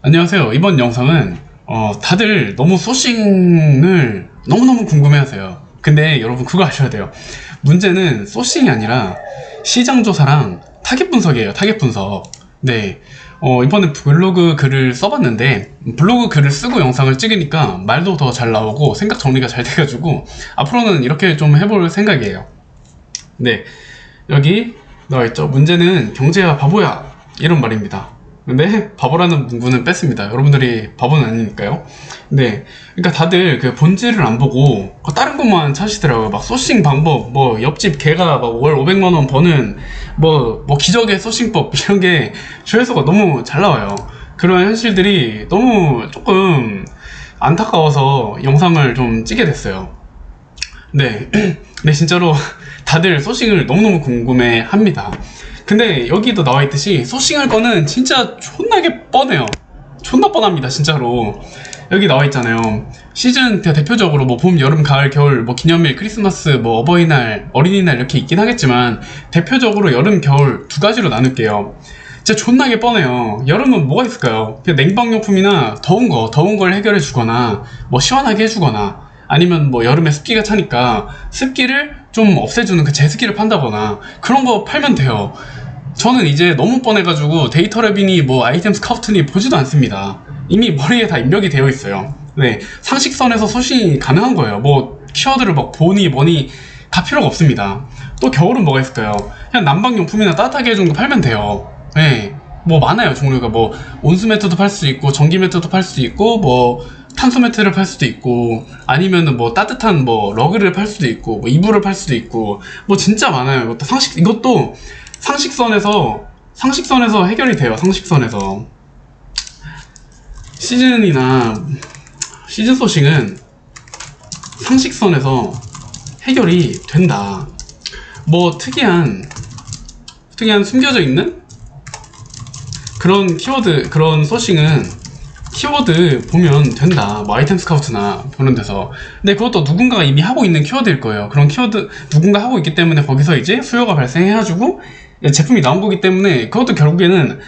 안녕하세요. 이번 영상은 다들 너무 소싱을 너무너무 궁금해하세요. 근데 여러분 그거 아셔야 돼요. 문제는 소싱이 아니라 시장조사랑 타겟 분석이에요. 타겟 분석. 네. 이번에 블로그 글을 써봤는데 블로그 글을 쓰고 영상을 찍으니까 말도 더 잘 나오고 생각 정리가 잘 돼가지고 앞으로는 이렇게 좀 해볼 생각이에요. 네. 여기 나와있죠. 문제는 경제야 바보야, 이런 말입니다. 근데 바보라는 문구는 뺐습니다. 여러분들이 바보는 아니니까요. 네, 그러니까 다들 그 본질을 안 보고 다른 것만 찾으시더라고요. 막 소싱 방법, 뭐 옆집 개가 막 월 500만 원 버는 뭐 기적의 소싱법, 이런 게 조회수가 너무 잘 나와요. 그런 현실들이 너무 조금 안타까워서 영상을 좀 찍게 됐어요. 네, 네, 진짜로 다들 소싱을 너무너무 궁금해 합니다. 근데 여기도 나와있듯이 소싱할 거는 진짜 존나게 뻔해요. 존나 뻔합니다, 진짜로. 여기 나와있잖아요. 시즌 대표적으로 뭐 봄, 여름, 가을, 겨울, 뭐 기념일, 크리스마스, 뭐 어버이날, 어린이날 이렇게 있긴 하겠지만 대표적으로 여름, 겨울 두 가지로 나눌게요. 진짜 존나게 뻔해요. 여름은 뭐가 있을까요? 그냥 냉방용품이나 더운 걸 해결해 주거나 뭐 시원하게 해주거나, 아니면 뭐 여름에 습기가 차니까 습기를 좀 없애주는 그 제습기를 판다거나 그런 거 팔면 돼요. 저는 이제 너무 뻔해가지고 데이터랩이니 뭐 아이템 스카우트니 보지도 않습니다. 이미 머리에 다 입력이 되어 있어요. 네, 상식선에서 소싱이 가능한 거예요. 뭐 키워드를 막 보니 뭐니 가 필요가 없습니다. 또 겨울은 뭐가 있을까요? 그냥 난방용품이나 따뜻하게 해주는 거 팔면 돼요. 네, 뭐 많아요, 종류가. 뭐 온수 매트도 팔 수 있고 전기 매트도 팔 수 있고 뭐 탄소 매트를 팔 수도 있고, 아니면은 뭐 따뜻한 뭐 러그를 팔 수도 있고, 뭐 이불을 팔 수도 있고, 뭐 진짜 많아요. 이것도 상식선에서 해결이 돼요. 상식선에서. 시즌 소싱은 상식선에서 해결이 된다. 뭐 특이한 숨겨져 있는 그런 키워드, 그런 소싱은 키워드 보면 된다. 뭐 아이템 스카우트나 보는 데서. 근데 그것도 누군가가 이미 하고 있는 키워드일 거예요. 그런 키워드 누군가 하고 있기 때문에 거기서 이제 수요가 발생해가지고 제품이 나온 거기 때문에 그것도 결국에는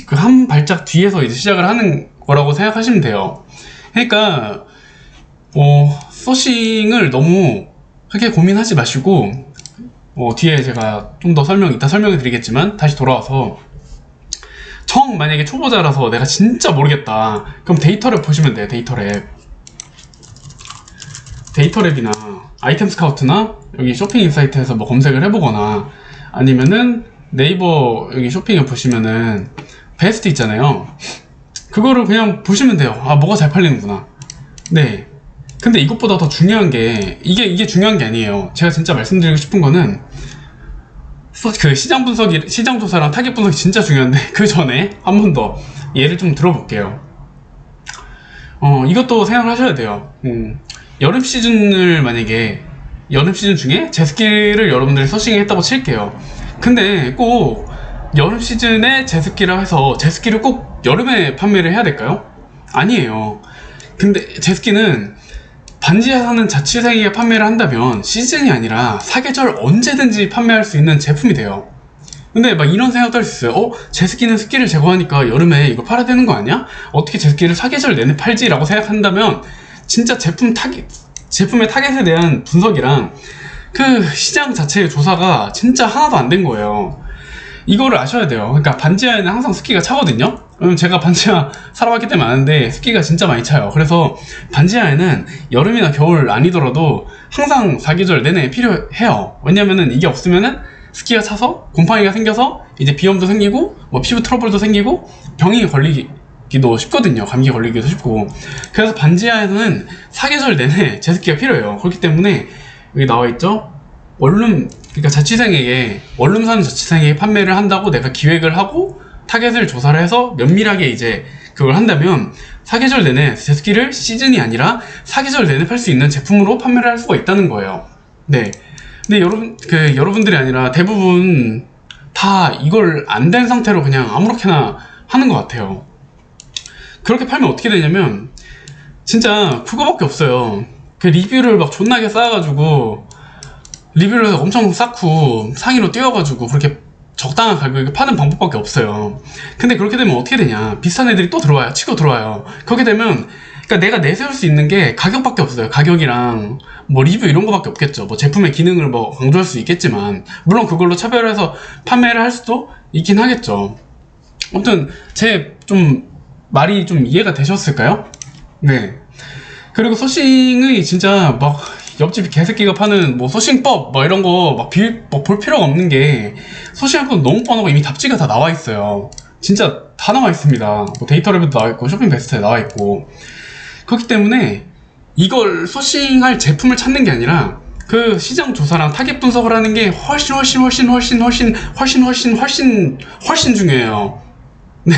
그 한 발짝 뒤에서 이제 시작을 하는 거라고 생각하시면 돼요. 그러니까 소싱을 너무 크게 고민하지 마시고, 뒤에 제가 좀 더 이따 설명해 드리겠지만, 다시 돌아와서 만약에 초보자라서 내가 진짜 모르겠다, 그럼 데이터랩 보시면 돼요. 데이터랩이나 아이템 스카우트나 여기 쇼핑 인사이트에서 뭐 검색을 해보거나, 아니면은 네이버 여기 쇼핑에 보시면은 베스트 있잖아요. 그거를 그냥 보시면 돼요. 아, 뭐가 잘 팔리는구나. 네. 근데 이것보다 더 중요한 게, 이게 중요한 게 아니에요. 제가 진짜 말씀드리고 싶은 거는 그 시장 조사랑 타겟 분석이 진짜 중요한데, 그 전에 한 번 더 예를 좀 들어볼게요. 이것도 생각을 하셔야 돼요. 여름 시즌 중에 제습기를 여러분들이 서칭했다고 칠게요. 근데 꼭 여름 시즌에 제습기라 해서 제습기를 꼭 여름에 판매를 해야 될까요? 아니에요. 근데 제습기는 반지하 사는 자취생에게 판매를 한다면 시즌이 아니라 사계절 언제든지 판매할 수 있는 제품이 돼요. 근데 막 이런 생각도 할 수 있어요. 제습기는 습기를 제거하니까 여름에 이거 팔아야 되는 거 아니야? 어떻게 제습기를 사계절 내내 팔지? 라고 생각한다면 진짜 제품의 타겟에 대한 분석이랑 그 시장 자체의 조사가 진짜 하나도 안 된 거예요. 이거를 아셔야 돼요. 그러니까 반지하에는 항상 습기가 차거든요. 제가 반지하 살아봤기 때문에 아는데 습기가 진짜 많이 차요. 그래서 반지하에는 여름이나 겨울 아니더라도 항상 사계절 내내 필요해요. 왜냐면은 이게 없으면은 습기가 차서 곰팡이가 생겨서 이제 비염도 생기고 뭐 피부 트러블도 생기고 병이 걸리기도 쉽거든요. 감기 걸리기도 쉽고. 그래서 반지하에는 사계절 내내 제습기가 필요해요. 그렇기 때문에 여기 나와있죠. 그러니까 원룸 사는 자취생에게 판매를 한다고 내가 기획을 하고 타겟을 조사를 해서 면밀하게 이제 그걸 한다면 사계절 내내 제습기를 시즌이 아니라 사계절 내내 팔 수 있는 제품으로 판매를 할 수가 있다는 거예요. 네. 근데 여러분들이 아니라 대부분 다 이걸 안 된 상태로 그냥 아무렇게나 하는 것 같아요. 그렇게 팔면 어떻게 되냐면 진짜 그거밖에 없어요. 그 리뷰를 막 존나게 쌓아가지고 리뷰를 엄청 쌓고 상위로 띄워가지고 그렇게 적당한 가격에 파는 방법밖에 없어요. 근데 그렇게 되면 어떻게 되냐, 비슷한 애들이 또 들어와요. 치고 들어와요. 그렇게 되면 그러니까 내가 내세울 수 있는 게 가격밖에 없어요. 가격이랑 뭐 리뷰 이런 거밖에 없겠죠. 뭐 제품의 기능을 뭐 강조할 수 있겠지만, 물론 그걸로 차별해서 판매를 할 수도 있긴 하겠죠. 아무튼 제 좀 말이 좀 이해가 되셨을까요? 네. 그리고 소싱의 진짜 막 옆집 개새끼가 파는 뭐 소싱법 뭐 이런 거 막 볼 필요가 없는 게, 소싱할 건 너무 뻔하고 이미 답지가 다 나와 있어요. 진짜 다 나와 있습니다. 뭐 데이터 레벨도 나와 있고 쇼핑 베스트에 나와 있고. 그렇기 때문에 이걸 소싱할 제품을 찾는 게 아니라 그 시장 조사랑 타겟 분석을 하는 게 훨씬 중요해요. 네,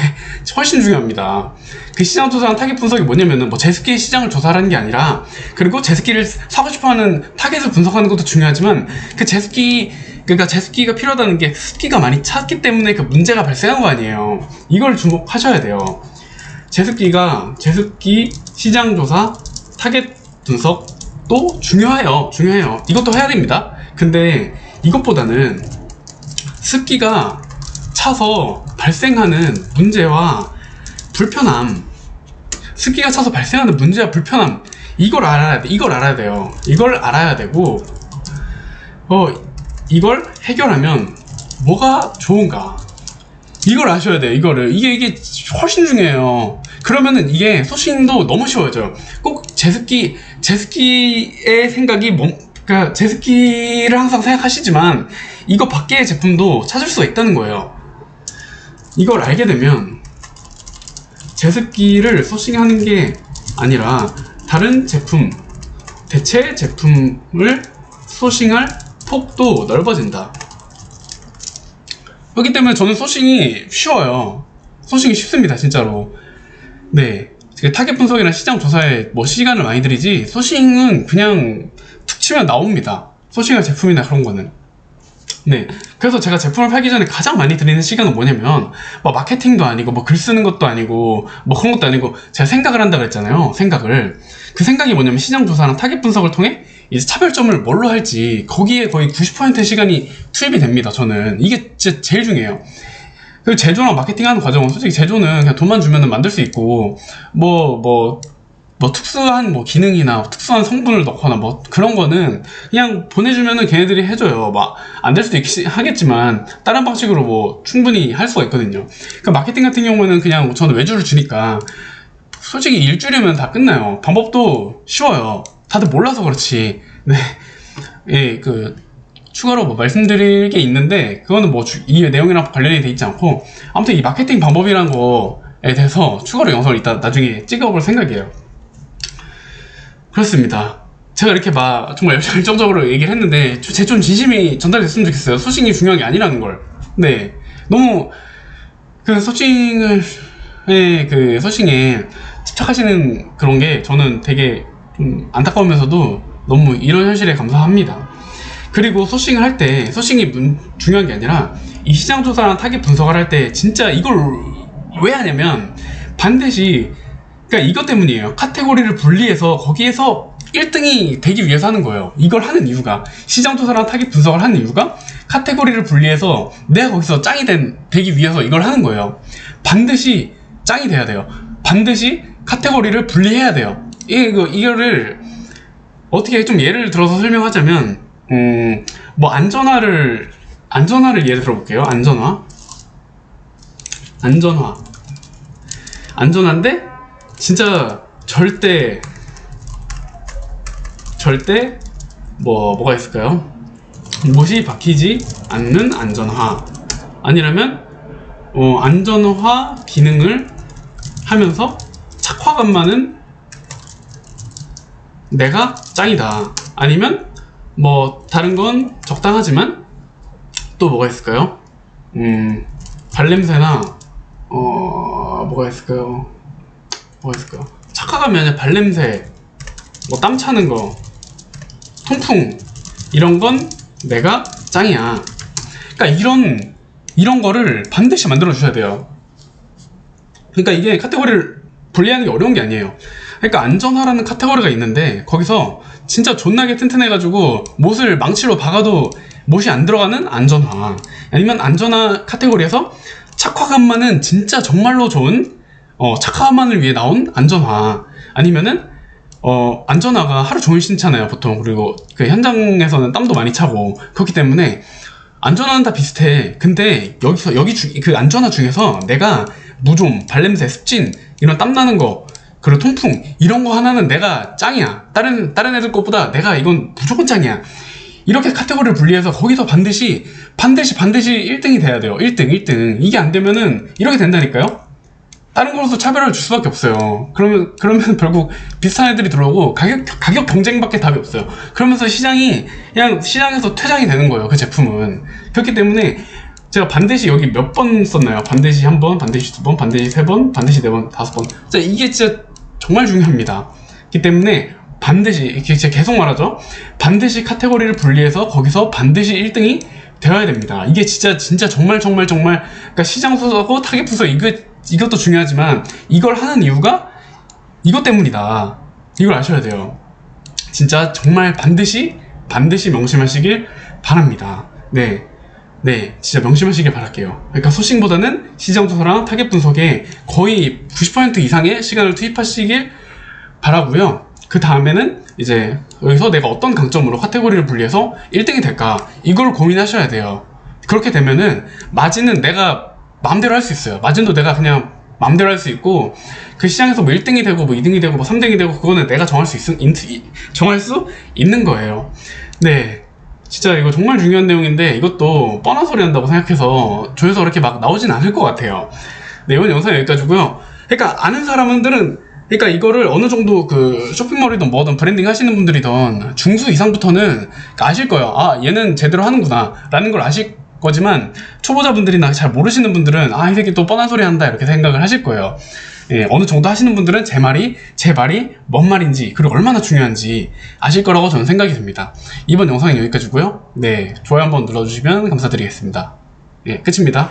훨씬 중요합니다. 그 시장 조사랑 타겟 분석이 뭐냐면은 뭐 제습기 시장을 조사하는 게 아니라, 그리고 제습기를 사고 싶어하는 타겟을 분석하는 것도 중요하지만, 그 제습기, 그러니까 제습기가 필요하다는 게 습기가 많이 찼기 때문에 그 문제가 발생한 거 아니에요. 이걸 주목하셔야 돼요. 제습기 시장 조사, 타겟 분석도 중요해요. 이것도 해야 됩니다. 근데 이것보다는 습기가 차서 발생하는 문제와 불편함, 습기가 차서 발생하는 문제와 불편함, 이걸 알아야 돼요. 이걸 알아야 되고, 이걸 해결하면 뭐가 좋은가, 이걸 아셔야 돼요. 이게 훨씬 중요해요. 그러면은 이게 소싱도 너무 쉬워져요. 꼭 제습기의 생각이 그러니까 제습기를 항상 생각하시지만 이거 밖의 제품도 찾을 수가 있다는 거예요. 이걸 알게 되면 제습기를 소싱하는 게 아니라 다른 제품, 대체 제품을 소싱할 폭도 넓어진다. 그렇기 때문에 저는 소싱이 쉬워요. 소싱이 쉽습니다, 진짜로. 네, 타겟 분석이나 시장 조사에 뭐 시간을 많이 들이지, 소싱은 그냥 툭 치면 나옵니다. 소싱할 제품이나 그런 거는. 네, 그래서 제가 제품을 팔기 전에 가장 많이 들이는 시간은 뭐냐면, 뭐 마케팅도 아니고 뭐 글 쓰는 것도 아니고 뭐 그런 것도 아니고, 제가 생각을 한다 그랬잖아요. 그 생각이 뭐냐면, 시장 조사랑 타겟 분석을 통해 이제 차별점을 뭘로 할지, 거기에 거의 90%의 시간이 투입이 됩니다. 저는 이게 진짜 제일 중요해요. 그리고 제조랑 마케팅하는 과정은 솔직히 제조는 그냥 돈만 주면은 만들 수 있고, 뭐 특수한 뭐 기능이나 특수한 성분을 넣거나 뭐 그런 거는 그냥 보내주면은 걔네들이 해줘요. 막 안 될 수도 하겠지만 다른 방식으로 뭐 충분히 할 수가 있거든요. 그 마케팅 같은 경우는 그냥 저는 외주를 주니까 솔직히 일주일이면 다 끝나요. 방법도 쉬워요. 다들 몰라서 그렇지. 네, 예, 추가로 뭐 말씀드릴 게 있는데, 그거는 뭐 이 내용이랑 관련이 돼 있지 않고, 아무튼 이 마케팅 방법이란 거에 대해서 추가로 영상을 이따 나중에 찍어볼 생각이에요. 그렇습니다. 제가 이렇게 막 정말 열정적으로 얘기를 했는데, 제 좀 진심이 전달됐으면 좋겠어요. 소싱이 중요한 게 아니라는 걸. 네, 너무 소싱에 집착하시는 그런 게 저는 되게 좀 안타까우면서도 너무 이런 현실에 감사합니다. 그리고 소싱을 할 때, 소싱이 중요한 게 아니라 이 시장 조사랑 타겟 분석을 할 때 진짜 이걸 왜 하냐면, 반드시, 그러니까 이것 때문이에요. 카테고리를 분리해서 거기에서 1등이 되기 위해서 하는 거예요. 이걸 하는 이유가, 시장 조사랑 타겟 분석을 하는 이유가 카테고리를 분리해서 내가 거기서 짱이 되기 위해서 이걸 하는 거예요. 반드시 짱이 돼야 돼요. 반드시 카테고리를 분리해야 돼요. 이거를 어떻게 좀 예를 들어서 설명하자면, 뭐 안전화를 예를 들어볼게요. 안전화인데 진짜 절대 뭐가 있을까요? 못이 박히지 않는 안전화, 아니라면 안전화 기능을 하면서 착화감 많은 내가 짱이다. 아니면 뭐 다른 건 적당하지만 또 뭐가 있을까요? 발냄새나 뭐가 있을까요? 착화감이 아니라 발냄새, 뭐 땀 차는 거, 통풍, 이런 건 내가 짱이야. 그러니까 이런 거를 반드시 만들어 주셔야 돼요. 그러니까 이게 카테고리를 분리하는 게 어려운 게 아니에요. 그러니까 안전화라는 카테고리가 있는데, 거기서 진짜 존나게 튼튼해가지고 못을 망치로 박아도 못이 안 들어가는 안전화, 아니면 안전화 카테고리에서 착화감만은 진짜 정말로 좋은 착화감만을 위해 나온 안전화, 아니면은 안전화가 하루 종일 신잖아요 보통. 그리고 그 현장에서는 땀도 많이 차고 그렇기 때문에 안전화는 다 비슷해. 근데 그 안전화 중에서 내가 무좀, 발냄새, 습진, 이런 땀나는 거, 그리고 통풍, 이런 거 하나는 내가 짱이야. 다른 애들 것보다 내가 이건 무조건 짱이야. 이렇게 카테고리를 분리해서 거기서 반드시 1등이 돼야 돼요. 1등. 이게 안 되면은 이렇게 된다니까요? 다른 걸로서 차별을 줄 수밖에 없어요. 그러면 결국 비슷한 애들이 들어오고 가격 경쟁밖에 답이 없어요. 그러면서 그냥 시장에서 퇴장이 되는 거예요, 그 제품은. 그렇기 때문에 제가 반드시 여기 몇 번 썼나요? 반드시 1번, 반드시 2번, 반드시 3번, 반드시 4번, 5번. 이게 진짜 정말 중요합니다. 그렇기 때문에 반드시, 제가 계속 말하죠. 반드시 카테고리를 분리해서 거기서 반드시 1등이 되어야 됩니다. 이게 진짜 정말 그러니까 시장 수석하고 타겟 부서 이것도 중요하지만 이걸 하는 이유가 이것 때문이다. 이걸 아셔야 돼요. 진짜 정말 반드시 명심하시길 바랍니다. 네, 진짜 명심하시길 바랄게요. 그러니까 소싱보다는 시장 조사랑 타겟 분석에 거의 90% 이상의 시간을 투입하시길 바라고요. 그 다음에는 이제 여기서 내가 어떤 강점으로 카테고리를 분리해서 1등이 될까, 이걸 고민하셔야 돼요. 그렇게 되면은 마진은 내가 마음대로 할 수 있어요. 마진도 내가 그냥 마음대로 할 수 있고, 그 시장에서 뭐 1등이 되고 뭐 2등이 되고 뭐 3등이 되고 그거는 내가 정할 수 있는 거예요. 네, 진짜 이거 정말 중요한 내용인데 이것도 뻔한 소리 한다고 생각해서 조회서 그렇게 막 나오진 않을 것 같아요. 네, 이번 영상 여기까지고요. 그러니까 아는 사람들은, 그러니까 이거를 어느 정도 그 쇼핑몰이든 뭐든 브랜딩 하시는 분들이든 중수 이상부터는 아실 거예요. 아, 얘는 제대로 하는구나 라는 걸 아실 거지만, 초보자분들이나 잘 모르시는 분들은 이 새끼 또 뻔한 소리 한다 이렇게 생각을 하실 거예요. 예, 어느 정도 하시는 분들은 제 말이 뭔 말인지, 그리고 얼마나 중요한지 아실 거라고 저는 생각이 듭니다. 이번 영상은 여기까지고요. 네, 좋아요 한번 눌러주시면 감사드리겠습니다. 예, 끝입니다.